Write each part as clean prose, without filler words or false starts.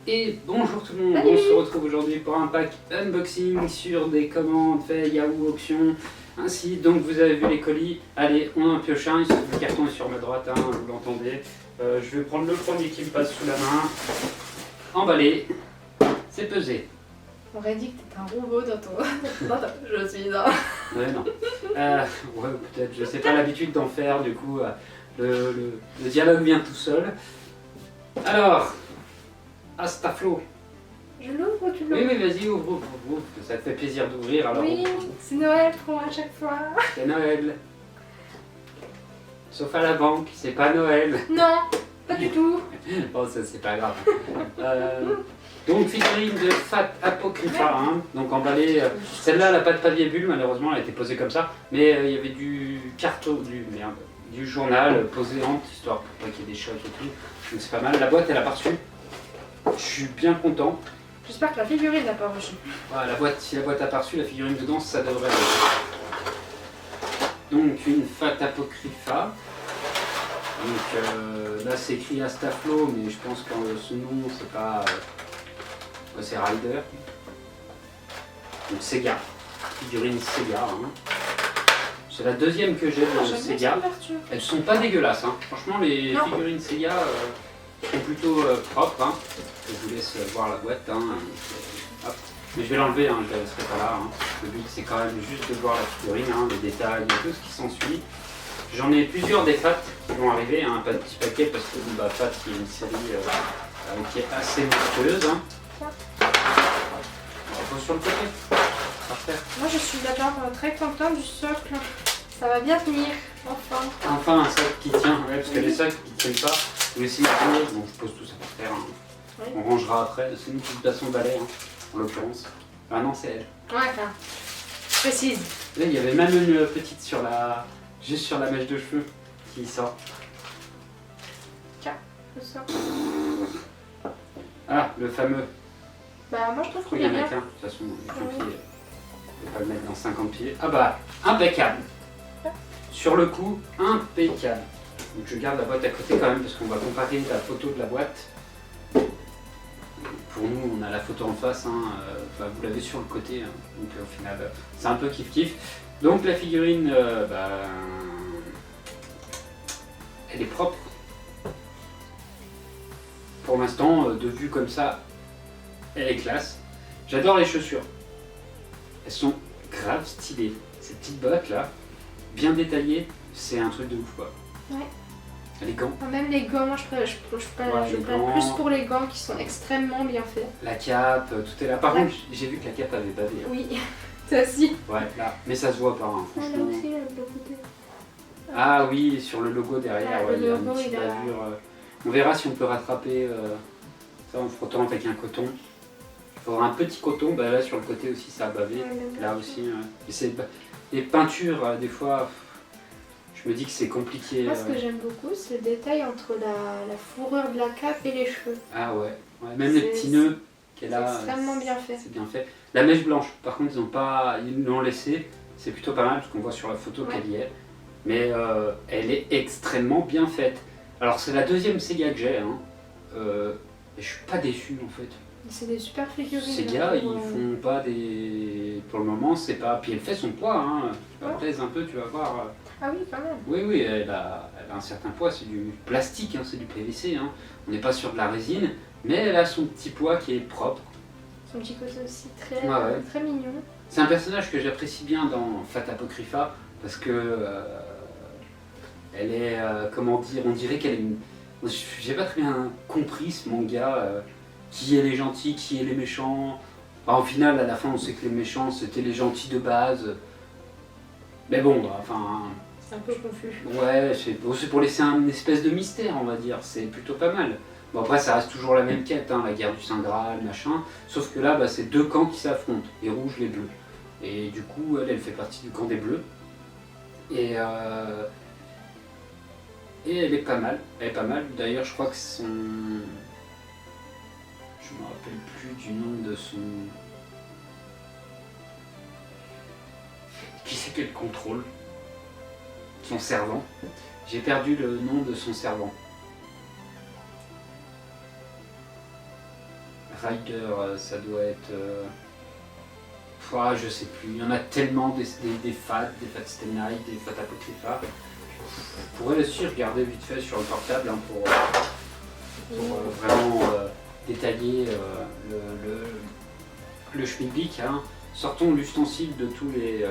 Et bonjour tout le monde, Salut. on se retrouve aujourd'hui pour un pack unboxing sur des commandes faites Yahoo Auction. Ainsi, donc vous avez vu les colis. Allez, on en pioche un, le carton est sur ma droite, hein, vous l'entendez. Je vais prendre le premier qui me passe sous la main. Emballé, c'est pesé. On aurait dit que t'étais un robot dans ton... Je suis dans... Ouais, non. Ouais, peut-être, je sais pas l'habitude d'en faire, du coup, le dialogue vient tout seul. Alors, Astaflo. Je l'ouvre ou tu Oui, l'ouvres? oui, vas-y, ouvre, ça te fait plaisir d'ouvrir, alors Oui, ouvre. c'est Noël pour moi à chaque fois. C'est Noël. Sauf à la banque, c'est pas Noël. Non, pas du tout. Bon, ça c'est pas grave. Donc figurine de Fat Apocrypha, hein, donc emballée. Celle-là, elle n'a pas de papier bulle, malheureusement, elle a été posée comme ça. Mais il y avait du carton, du journal posé en histoire pour pas qu'il y ait des chocs et tout. Donc c'est pas mal. La boîte, elle a pas reçu. Je suis bien content. J'espère que la figurine n'a pas reçu. Voilà, la boîte, si la boîte a pas reçu, la figurine dedans, ça devrait aller. Donc une Fat Apocrypha. Donc là c'est écrit Astaflo, mais je pense que ce nom c'est pas. C'est Rider. Donc Sega. Figurine Sega. Hein. C'est la deuxième que j'ai de Sega. Elles sont pas dégueulasses. Hein. Franchement, les figurines Sega sont plutôt propres. Hein. Je vous laisse voir la boîte. Hein. Hop. Mais je vais l'enlever, hein. Je ne la laisserai pas là. Hein. Le but c'est quand même juste de voir la figurine, hein, les détails et tout ce qui s'ensuit. J'en ai plusieurs des FAT qui vont arriver, hein, pas de petit paquet parce que FAT qui est une série qui est assez monstrueuse. Hein. On repose sur le côté. Parfait. Moi je suis d'abord très contente du socle. Ça va bien tenir, enfin. Enfin un sac qui tient, ouais, parce que les sacs qui ne tiennent pas, je vais essayer de tenir. Bon, je pose tout ça par terre. Hein. Oui. On rangera après, c'est nous qui passons le balai, hein, en l'occurrence. Ah non, c'est elle. Ouais, enfin, précise. Là, il y avait même une petite sur la... juste sur la mèche de cheveux qui sort. Tiens, je sors. Ah, le fameux. Bah moi je trouve qu'il y est en a bien. qu'un, de toute façon, je ne vais pas le mettre dans 50 pieds. Ah bah, impeccable. Sur le coup, impeccable. Donc je garde la boîte à côté quand même parce qu'on va comparer la photo de la boîte. Pour nous, on a la photo en face, hein, vous l'avez sur le côté, hein, donc au final, c'est un peu kiff-kiff. Donc la figurine, elle est propre. Pour l'instant, de vue comme ça, elle est classe. J'adore les chaussures. Elles sont grave stylées. Ces petites bottes là, bien détaillées, c'est un truc de ouf quoi. Ouais. Les gants. Même les gants, moi je plaide plus pour les gants qui sont extrêmement bien faits. La cape, tout est là. Par contre, j'ai vu que la cape avait bavé. Hein. Oui, ça aussi. Ouais, là. Mais ça se voit pas, hein, franchement. Là aussi, le logo. Ah oui, sur le logo derrière, ouais, il y a le une logo, petite il a... bavure. On verra si on peut rattraper ça en frottant avec un coton. Il faudra un petit coton, bah là sur le côté aussi ça a bavé. Ouais, là aussi. Les peintures, des fois, je me dis que c'est compliqué. Moi, ce que j'aime beaucoup, c'est le détail entre la fourrure de la cape et les cheveux. Ah ouais, même les petits nœuds qu'elle a. C'est extrêmement bien fait. C'est bien fait. La mèche blanche, par contre, ils l'ont laissé. C'est plutôt pas mal parce qu'on voit sur la photo qu'elle y est. Mais elle est extrêmement bien faite. Alors c'est la deuxième Sega que j'ai, hein. Et je suis pas déçu en fait. C'est des super figurines. Sega, ils font pas des... Pour le moment, c'est pas... Puis elle fait son poids, hein. Tu vas pèse un peu, tu vas voir. Ah oui, quand même. Oui, elle a un certain poids, c'est du plastique, hein, c'est du PVC. Hein. On n'est pas sur de la résine, mais elle a son petit poids qui est propre. Son petit côté aussi très, très mignon. C'est un personnage que j'apprécie bien dans Fat Apocrypha, parce que... elle est, comment dire, on dirait qu'elle est une... J'ai pas très bien compris ce manga, qui est les gentils, qui est les méchants. Enfin, au final, à la fin, on sait que les méchants, c'était les gentils de base. Mais bon, enfin... C'est un peu confus. Ouais, c'est pour laisser une espèce de mystère, on va dire, c'est plutôt pas mal. Bon après, ça reste toujours la même quête, hein, la guerre du Saint Graal, machin. Sauf que là, c'est deux camps qui s'affrontent, les rouges, les bleus. Et du coup, elle fait partie du camp des bleus. Et elle est pas mal, D'ailleurs, je crois que son... Je me rappelle plus du nom de son... Qui c'est qu'elle contrôle? Son servant. J'ai perdu le nom de son servant. Rider, ça doit être... je sais plus, il y en a tellement des fats Stay Night, des fats Apocrypha. Je pourrais aussi regarder vite fait sur le portable hein, pour vraiment détailler le schmilblick. Hein. Sortons l'ustensile de tous les...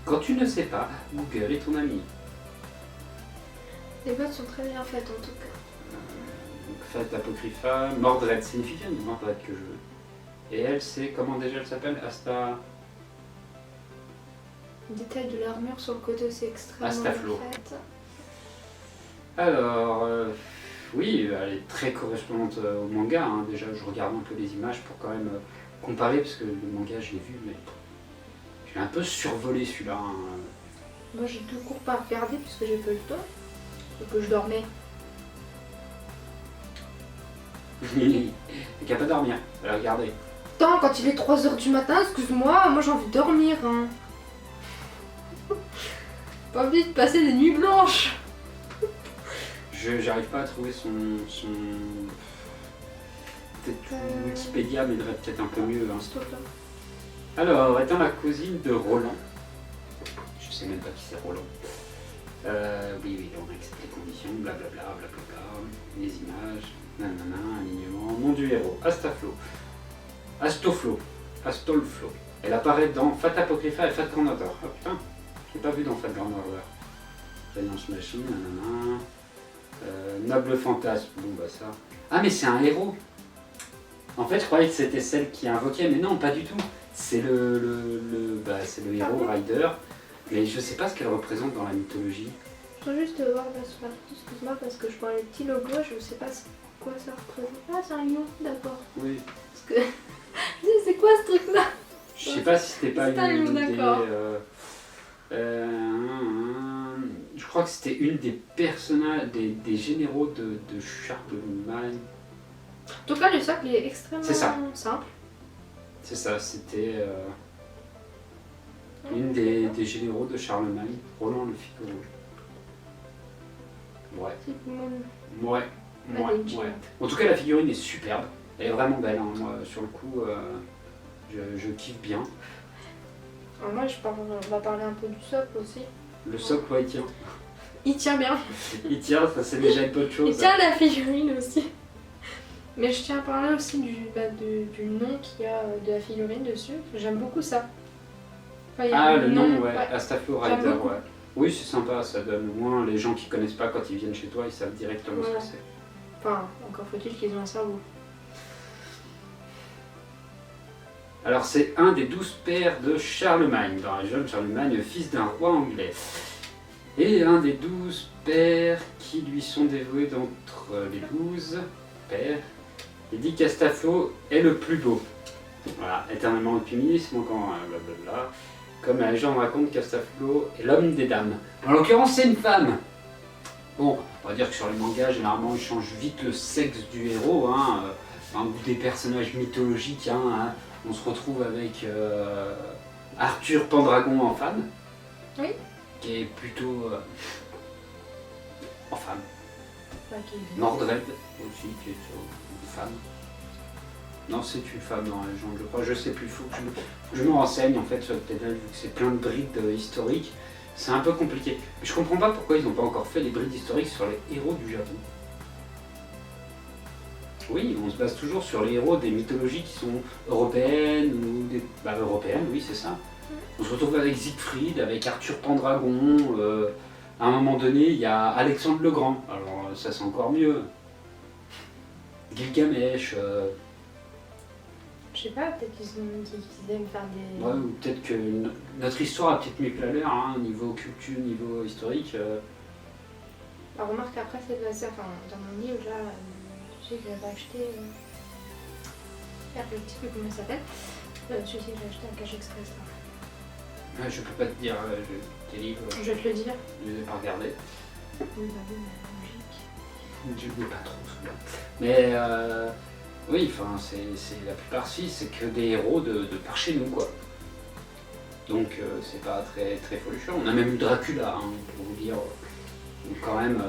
Quand tu ne sais pas, Google est ton ami. Les boîtes sont très bien faites en tout cas. Fat Apocrypha, Mordred, c'est une figurine de Mordred que je veux. Et elle, c'est, comment déjà elle s'appelle? Asta... Le détail de l'armure sur le côté aussi extrêmement bien Astaflo. faite. Alors, oui, elle est très correspondante au manga. Hein. Déjà, je regarde un peu les images pour quand même comparer, parce que le manga, je l'ai vu, mais je l'ai un peu survolé celui-là. Hein. Moi, j'ai tout court pas regardé puisque j'ai pas eu le temps. Et que je dormais. Il n'y a pas dormir, elle a regardé. Attends, quand il est 3h du matin, excuse-moi, moi j'ai envie de dormir. Hein. Pas envie de passer des nuits blanches. J'arrive pas à trouver son... Peut-être Wikipédia m'aiderait peut-être un peu mieux. Hein. Stop là. Alors, étant la cousine de Roland, je sais même pas qui c'est Roland. Oui, on accepte les conditions, blablabla, blablabla, les images, nanana, alignement, nom du héros, Astolflo. Elle apparaît dans Fat Apocrypha et Fat Grand Order. Oh putain, je l'ai pas vu dans Fat Grand Order. Alliance Machine, nanana, Noble Fantasme, bon bah ça. Ah mais c'est un héros. En fait, je croyais que c'était celle qui invoquait, mais non, pas du tout. C'est c'est le héros Rider. Mais je sais pas ce qu'elle représente dans la mythologie. Je dois juste voir la soirée, excuse-moi, parce que je vois les petits logos, je sais pas quoi ça représente. Ah, c'est un lion, d'accord. Oui. Parce que. Je dis, c'est quoi ce truc-là? Je sais pas si c'était pas C'est un lion, une des... d'accord. Je crois que c'était une des personnages, des généraux de Charlemagne. En tout cas, le socle est extrêmement C'est ça. simple. C'est ça, c'était une des généraux de Charlemagne, Roland le Figaro. Ouais. Ouais. En tout cas, la figurine est superbe. Elle est vraiment belle. Hein. Moi, sur le coup, je kiffe bien. Alors moi, on va parler un peu du socle aussi. Le socle, ouais, il tient. Il tient bien. Il tient, ça c'est déjà une bonne chose. Il tient la figurine aussi. Mais je tiens à parler aussi du nom qu'il y a de la figurine dessus. J'aime beaucoup ça. Enfin, il y a le nom, ouais. ouais. Astaflo J'aime Rider, beaucoup. ouais. Oui, c'est sympa, ça donne au moins les gens qui connaissent pas quand ils viennent chez toi, ils savent directement ce que c'est. Enfin, encore faut-il qu'ils ont un cerveau. Alors c'est un des 12 pères de Charlemagne, dans la région de Charlemagne, fils d'un roi anglais. Et un des 12 pères qui lui sont dévoués d'entre les 12 pères. Il dit qu'Astaflo est le plus beau. Voilà, éternellement optimiste, manquant blablabla. Comme la légende raconte qu'Astaflo est l'homme des dames. En l'occurrence, c'est une femme. Bon, on va dire que sur les mangas, généralement, ils changent vite le sexe du héros, hein, ou des personnages mythologiques. Hein. On se retrouve avec Arthur Pendragon en femme. Oui. Qui est plutôt en femme. Mordred. Mordred aussi, qui est une femme. Non, c'est une femme dans la légende, je crois. Je sais plus, faut que je me renseigne en fait sur le Tedal, vu que c'est plein de brides historiques. C'est un peu compliqué. Mais je comprends pas pourquoi ils n'ont pas encore fait les brides historiques sur les héros du Japon. Oui, on se base toujours sur les héros des mythologies qui sont européennes ou des... européennes, oui, c'est ça. On se retrouve avec Siegfried, avec Arthur Pendragon. À un moment donné, il y a Alexandre le Grand. Alors ça, c'est encore mieux. Gilgamesh. Je sais pas, peut-être qu'ils aiment faire des... Ouais, ou peut-être que notre histoire a peut-être mieux que la leur, hein, niveau culture, niveau historique. Alors remarque après c'est passé, enfin dans mon livre là, je sais que j'avais acheté... Merde, je sais plus comment il s'appelle. Je sais que j'ai acheté un cache express là. Je peux pas te dire tes livres. Je vais te le dire. Je les ai pas regardés. Oui, bah oui, logique. Je ne pas trop souvent. Mais oui, enfin, c'est la plupart c'est que des héros de par chez nous, quoi. Donc c'est pas très très folichon. On a même eu Dracula, hein, pour vous dire. Donc quand même,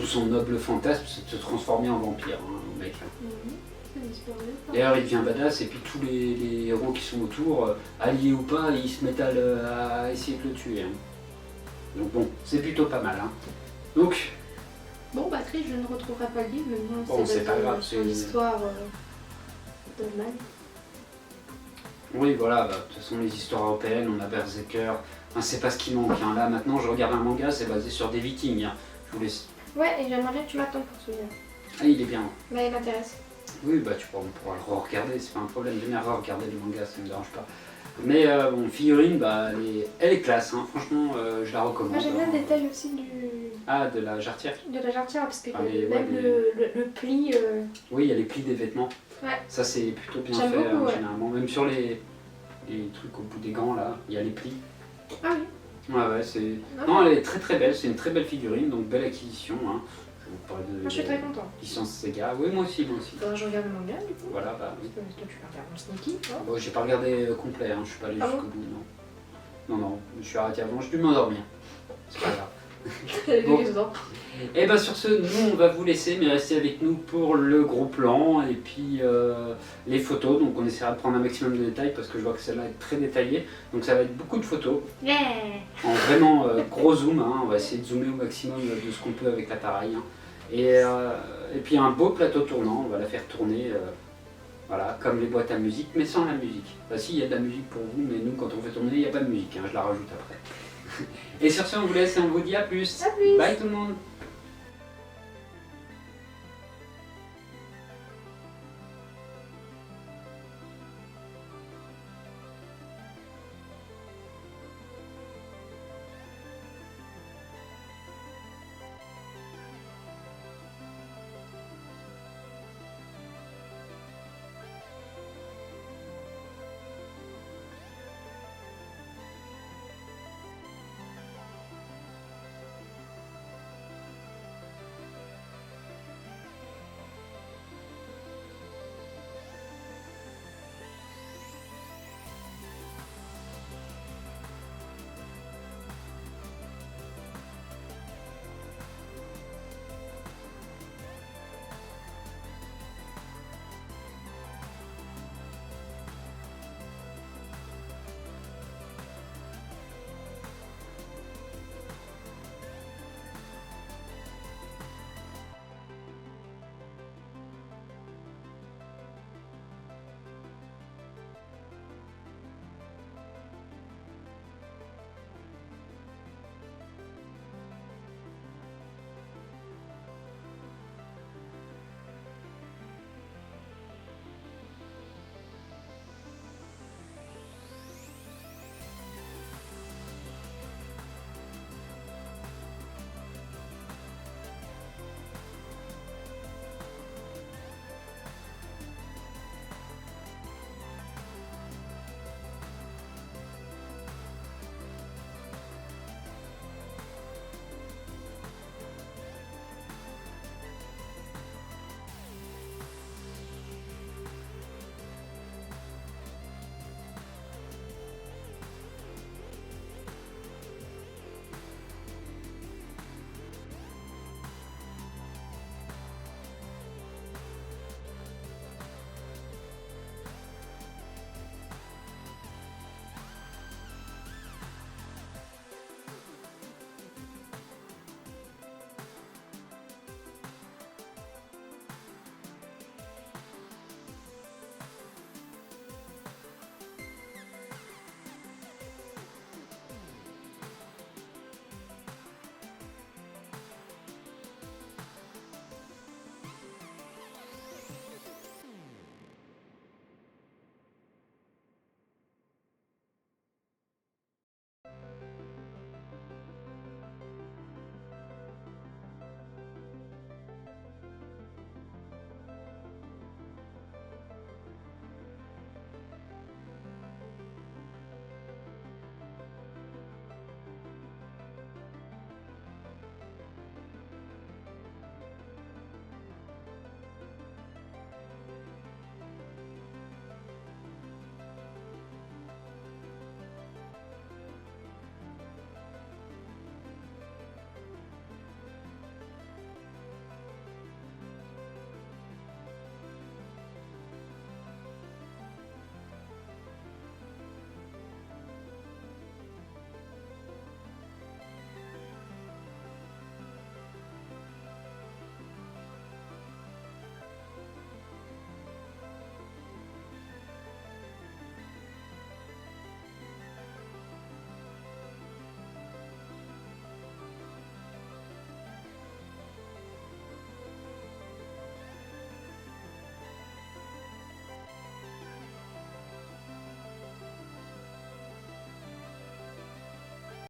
son noble fantasme, c'est de se transformer en vampire. Hein. le mec. Hein. Ça disparaît pas. D'ailleurs, il devient badass et puis tous les héros qui sont autour, alliés ou pas, ils se mettent à essayer de le tuer. Hein. Donc bon, c'est plutôt pas mal. Hein. Donc, Bon, bah triste, je ne retrouverai pas le livre, mais bon, Bon, c'est pas basé grave, sur c'est- l'histoire d'Allemagne. oui, voilà, bah, de toute façon, les histoires européennes, on a Berserker, enfin, c'est pas ce qui manque. Hein. Là, maintenant, je regarde un manga, c'est basé sur des vikings. Hein. Je vous laisse. Ouais, et j'aimerais bien que tu m'attends pour celui-là. Ah, il est bien. Bah, il m'intéresse. Oui, bah on pourra le re-regarder, c'est pas un problème. J'aime bien re-regarder les mangas, ça me dérange pas. Mais bon, Figurine, bah, elle est classe, hein. Franchement, je la recommande. Moi, j'aime bien hein. le détail aussi Ah, de la jarretière. de la jarretière, parce que Ah, mais même ouais, le pli. Oui, il y a les plis des vêtements. Ouais. Ça, c'est plutôt bien J'aime fait, beaucoup, ouais. généralement. Même sur les trucs au bout des gants, là, il y a les plis. Ah oui. Ouais, c'est... Non, Non, elle est très très belle, c'est une très belle figurine, donc belle acquisition. Hein. Je vous parle de moi, je suis très content. licence Sega. Oui, moi aussi, moi aussi. Faudra que je regarde le manga, du coup. Voilà, bah oui. Parce que toi, tu vas regarder mon Sneaky, toi. Bon, j'ai pas regardé complet, hein. Je suis pas allé Ah jusqu'au bon bout, non. Non, je suis arrêté avant, j'ai dû m'endormir. C'est pas grave. Les Bon. deux ans. Et ben sur ce, nous on va vous laisser, mais restez avec nous pour le gros plan et puis les photos. Donc on essaiera de prendre un maximum de détails parce que je vois que celle-là est très détaillée. Donc ça va être beaucoup de photos, Yeah. en vraiment gros zoom. Hein. On va essayer de zoomer au maximum de ce qu'on peut avec l'appareil. Hein. Et puis un beau plateau tournant, on va la faire tourner. Voilà, comme les boîtes à musique, mais sans la musique. Bah si, il y a de la musique pour vous, mais nous, quand on fait tourner, il n'y a pas de musique, hein, je la rajoute après. Et sur ce, on vous laisse et on vous dit à plus. À plus. Bye tout le monde.